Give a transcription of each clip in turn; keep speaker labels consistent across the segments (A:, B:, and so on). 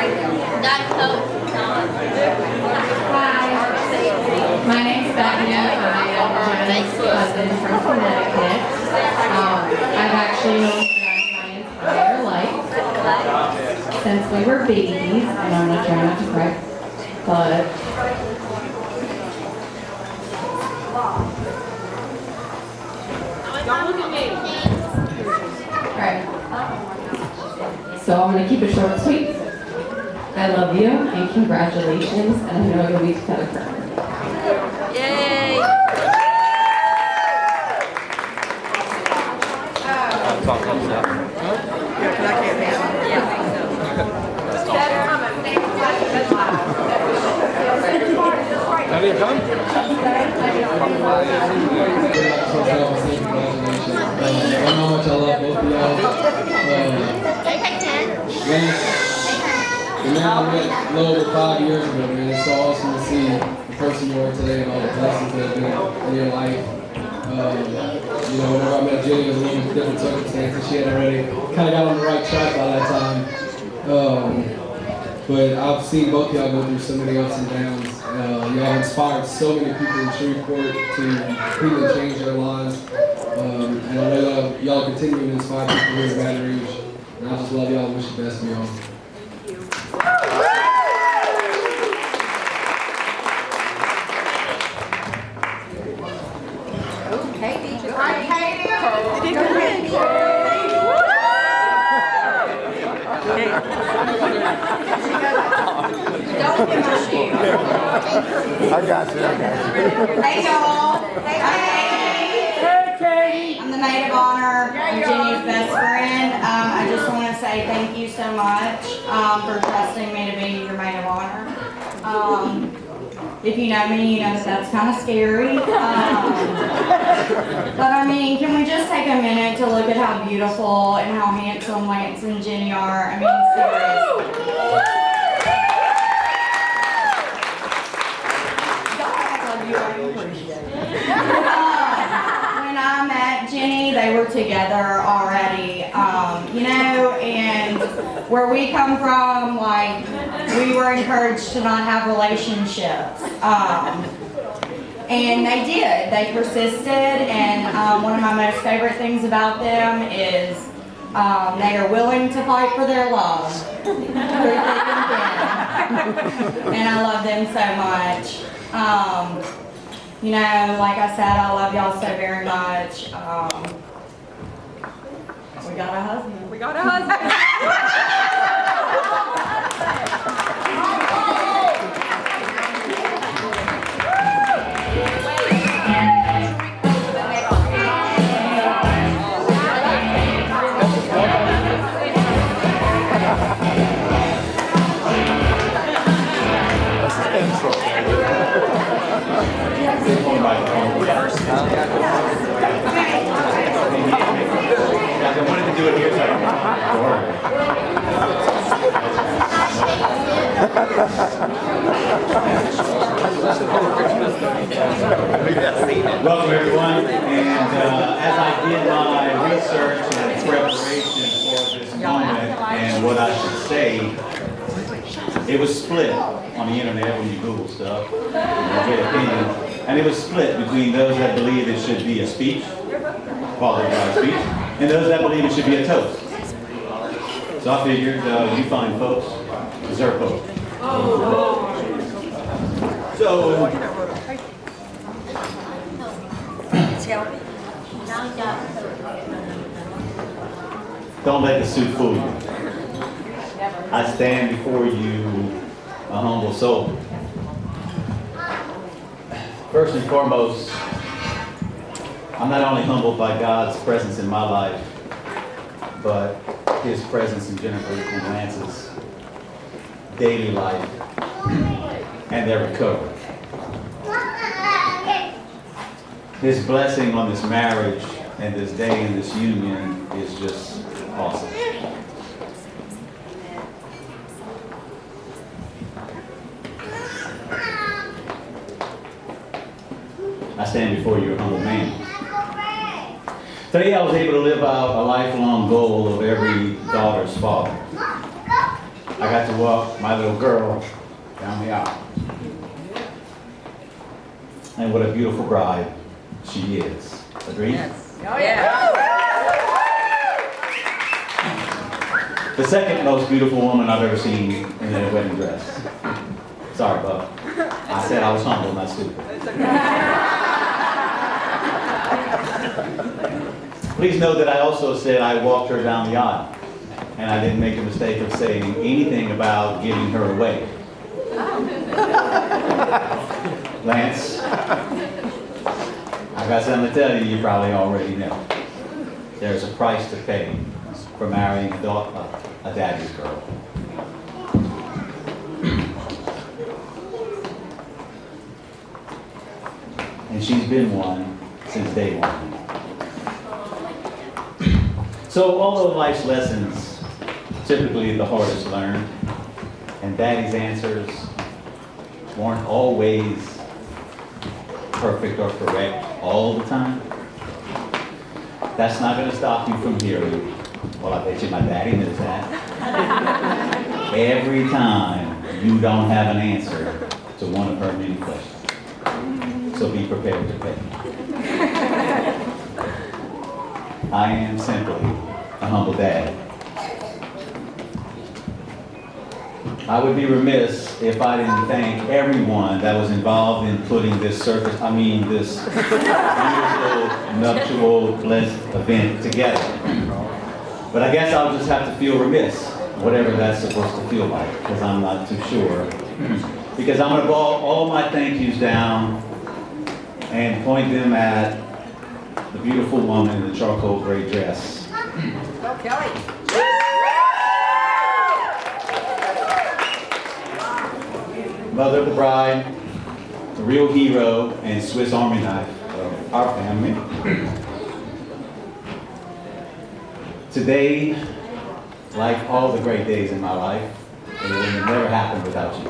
A: My name's Becky. I am Jen's cousin from Connecticut. I've actually known Jen my entire life since we were babies, and I'm gonna try not to cry, but
B: Don't look at me.
A: alright. So I'm gonna keep it short and sweet. I love you and congratulations, and I know you'll be together forever.
B: Yay!
C: Talk up stuff. Have you come?
D: I know how much I love both of y'all. Man, I met a little over 5 years ago, man. It's so awesome to see the person you are today and all the blessings that have been in your life. Whenever I met Jenny, it was a little bit different circumstances. She had already kind of got on the right track by that time. But I've seen both y'all go through so many ups and downs. Y'all inspired so many people in Shreveport to completely change their lives. And I know y'all continue to inspire people here in Baton Rouge. And I just love y'all and wish the best for y'all.
C: I got you.
E: Hey y'all. Hey. I'm the maid of honor. I'm Jenny's best friend. I just want to say thank you so much for trusting me to be your maid of honor. If you know me, you know that that's kind of scary. But I mean, can we just take a minute to look at how beautiful and how handsome Lance and Jenny are? I mean, seriously. When I met Jenny, they were together already, and where we come from, like, we were encouraged to not have relationships, and they did. They persisted, and one of my most favorite things about them is they are willing to fight for their love through thick and thin, and I love them so much. Like I said, I love y'all so very much. We got a husband.
B: We got a husband.
F: I wanted to do it here, so welcome everyone, and as I did my research and preparation for this moment and what I should say, it was split on the internet when you Google stuff, you get opinion. And it was split between those that believe it should be a speech, followed by a speech, and those that believe it should be a toast. So I figured you fine folks deserve both. So, don't let the suit fool you. I stand before you a humble soul. First and foremost, I'm not only humbled by God's presence in my life, but His presence in Jennifer and Lance's daily life and their recovery. His blessing on this marriage and this day and this union is just awesome. I stand before you a humble man. Today I was able to live out a lifelong goal of every daughter's father. I got to walk my little girl down the aisle. And what a beautiful bride she is. Agreed? The second most beautiful woman I've ever seen in a wedding dress. Sorry, Bub. I said I was humble, not stupid. Please note that I also said I walked her down the aisle. And I didn't make the mistake of saying anything about giving her away. Lance, I've got something to tell you probably already know. There's a price to pay for marrying a daddy's girl. And she's been one since day one. So although life's lessons typically the hardest learned, and daddy's answers weren't always perfect or correct all the time, that's not going to stop you from hearing, well, I bet you my daddy knows that. Every time you don't have an answer to one of her many questions. So be prepared to pay. I am simply a humble dad. I would be remiss if I didn't thank everyone that was involved in putting this wonderful nuptial blessed event together. But I guess I'll just have to feel remiss, whatever that's supposed to feel like, because I'm not too sure. Because I'm going to boil all my thank yous down and point them at the beautiful woman in the charcoal gray dress.
B: Go, Kelly.
F: Mother of the bride, the real hero and Swiss Army knife of our family. Today, like all the great days in my life, it would have never happened without you.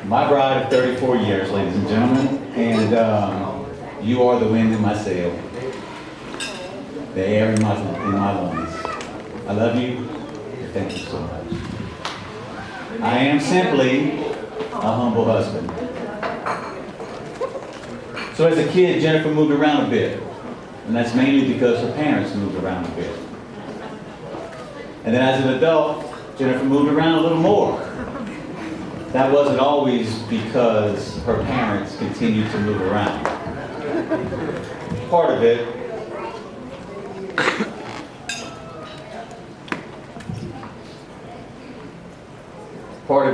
F: My bride of 34 years, ladies and gentlemen, and you are the wind in my sail, the air in my lungs. I love you. Thank you so much. I am simply a humble husband. So as a kid, Jennifer moved around a bit. And that's mainly because her parents moved around a bit. And then as an adult, Jennifer moved around a little more. That wasn't always because her parents continued to move around. Part of it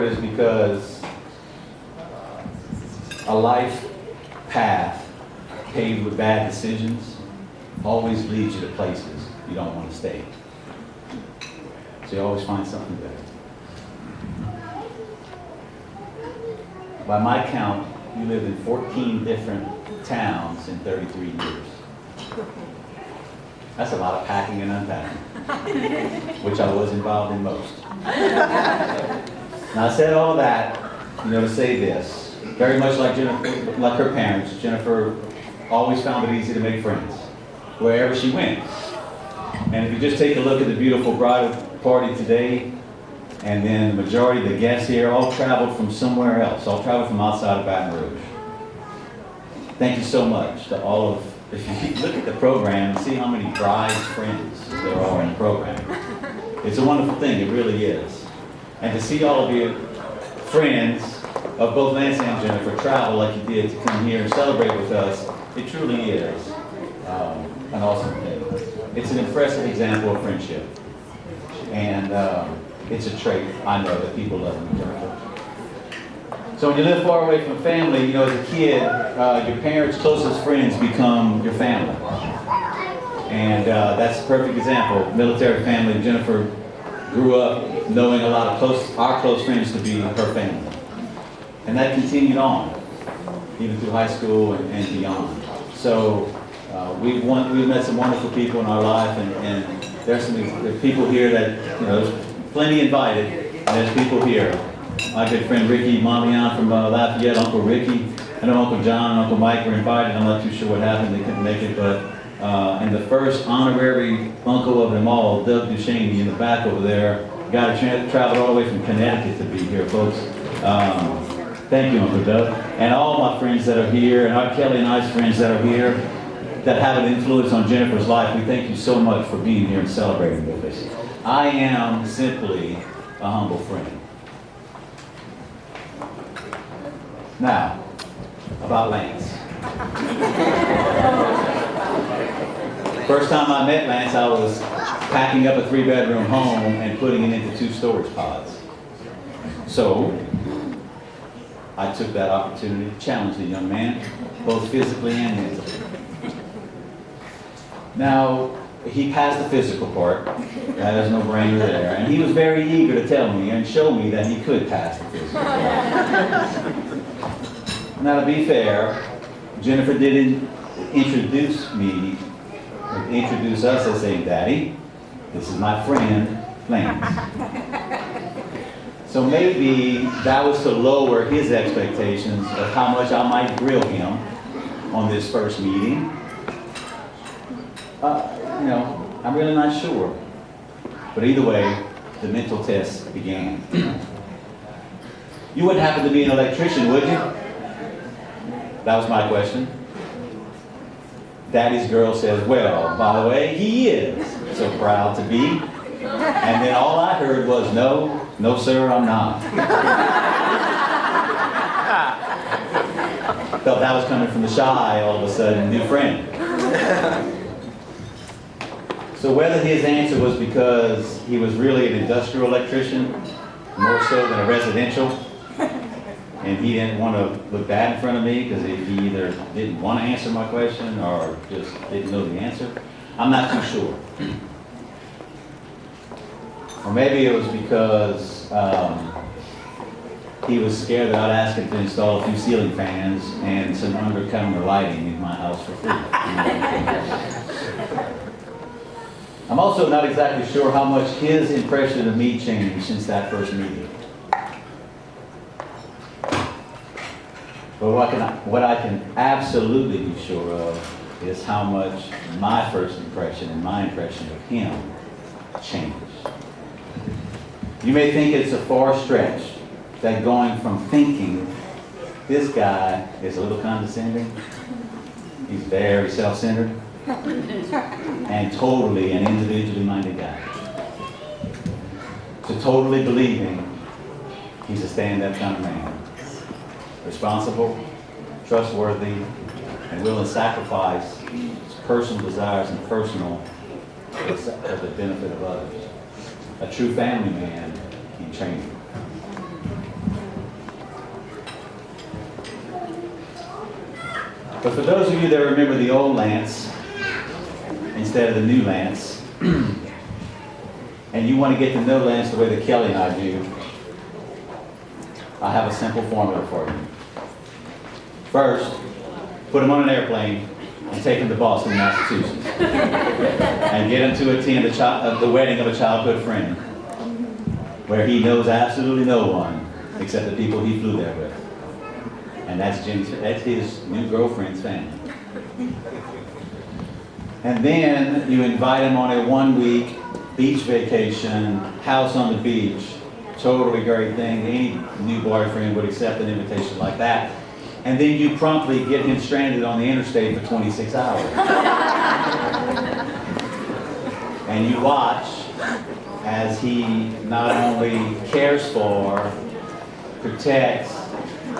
F: is because a life path paved with bad decisions always leads you to places you don't want to stay. So you always find something better. By my count, you lived in 14 different towns in 33 years. That's a lot of packing and unpacking, which I was involved in most. Now I said all that, to say this. Very much like Jennifer, like her parents, Jennifer always found it easy to make friends wherever she went. And if you just take a look at the beautiful bridal party today, and then the majority of the guests here all traveled from somewhere else, all traveled from outside of Baton Rouge. Thank you so much to all of, if you look at the program and see how many brides' friends there are in the program. It's a wonderful thing, it really is. And to see all of your friends of both Lance and Jennifer travel like you did to come here and celebrate with us, it truly is an awesome thing. It's an impressive example of friendship. And it's a trait I know that people love in Jennifer. So when you live far away from family, as a kid, your parents' closest friends become your family. And that's a perfect example. Military family, Jennifer grew up knowing a lot of our close friends to be her family. And that continued on, even through high school and beyond. So we've met some wonderful people in our life, and there's people here that, there's plenty invited, and there's people here. My good friend Ricky Montleon from Lafayette, Uncle Ricky. I know Uncle John and Uncle Mike were invited. I'm not too sure what happened, they couldn't make it, but And the first honorary uncle of them all, Doug Duchaney, in the back over there, got to travel all the way from Connecticut to be here, folks. Thank you, Uncle Doug. And all my friends that are here, and our Kelly and I's friends that are here, that have an influence on Jennifer's life, we thank you so much for being here and celebrating with us. I am simply a humble friend. Now, about Lance. First time I met Lance, I was packing up a 3-bedroom home and putting it into 2 storage pods. So, I took that opportunity to challenge the young man, both physically and mentally. Now, he passed the physical part. That is no brainer there. And he was very eager to tell me and show me that he could pass the physical part. Now, to be fair, Jennifer didn't introduce us as saying, Daddy, this is my friend, Lance. So maybe that was to lower his expectations of how much I might grill him on this first meeting. I'm really not sure. But either way, the mental test began. You wouldn't happen to be an electrician, would you? That was my question. Daddy's girl says, well, by the way, he is so proud to be. And then all I heard was, no sir, I'm not. Felt that was coming from the shy, all of a sudden, new friend. So whether his answer was because he was really an industrial electrician, more so than a residential, and he didn't want to look bad in front of me because he either didn't want to answer my question or just didn't know the answer, I'm not too sure. Or maybe it was because he was scared that I'd ask him to install a few ceiling fans and some undercover lighting in my house for free. I'm also not exactly sure how much his impression of me changed since that first meeting. But what I can absolutely be sure of is how much my first impression and my impression of him changed. You may think it's a far stretch that going from thinking this guy is a little condescending, he's very self-centered, and totally an individually minded guy, to totally believing he's a stand-up kind of man. Responsible, trustworthy, and willing to sacrifice his personal desires and personal for the benefit of others. A true family man in training. But for those of you that remember the old Lance instead of the new Lance, and you want to get to know Lance the way that Kelly and I do, I have a simple formula for you. First, put him on an airplane and take him to Boston, Massachusetts, and get him to attend the wedding of a childhood friend, where he knows absolutely no one except the people he flew there with. And that's his new girlfriend's family. And then you invite him on a 1-week beach vacation, house on the beach, totally great thing. Any new boyfriend would accept an invitation like that. And then you promptly get him stranded on the interstate for 26 hours. And you watch as he not only cares for, protects,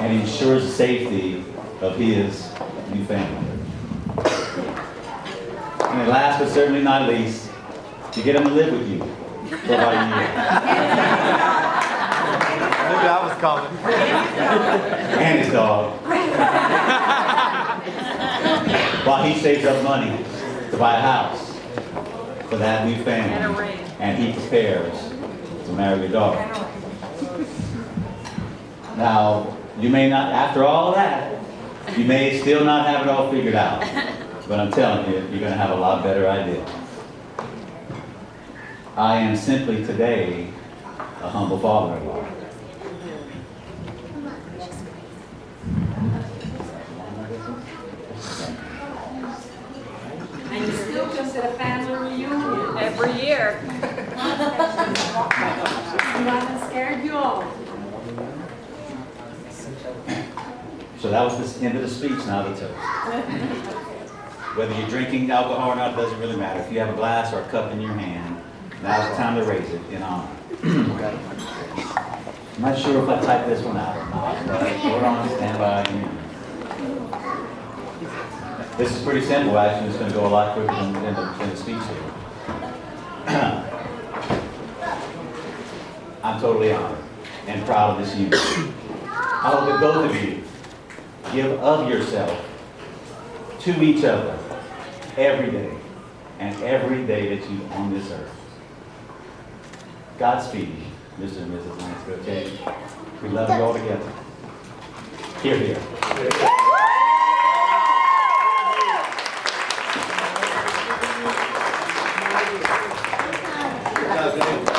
F: and ensures the safety of his new family. And then last but certainly not least, you get him to live with you for about a year.
C: I knew that was coming.
F: And his dog. While he saves up money to buy a house for that new family.
B: And a ring.
F: And he prepares to marry your daughter. Now, you may not, after all that, you may still not have it all figured out. But I'm telling you, you're going to have a lot better idea. I am simply today a humble father-in-law.
B: I'm to the family reunion every year. Nothing scared you off.
F: So that was the end of the speech, now the toast. Whether you're drinking alcohol or not, doesn't really matter. If you have a glass or a cup in your hand, now's the time to raise it in honor. I'm not sure if I typed this one out or not, but we're on standby here. This is pretty simple, actually. It's going to go a lot quicker than the speech here. I'm totally honored and proud of this union. I hope that both of you give of yourself to each other every day and every day that you're on this earth. Godspeed, Mr. and Mrs. Lansky, okay? We love you all together. Hear, hear.
C: Good job, Dave.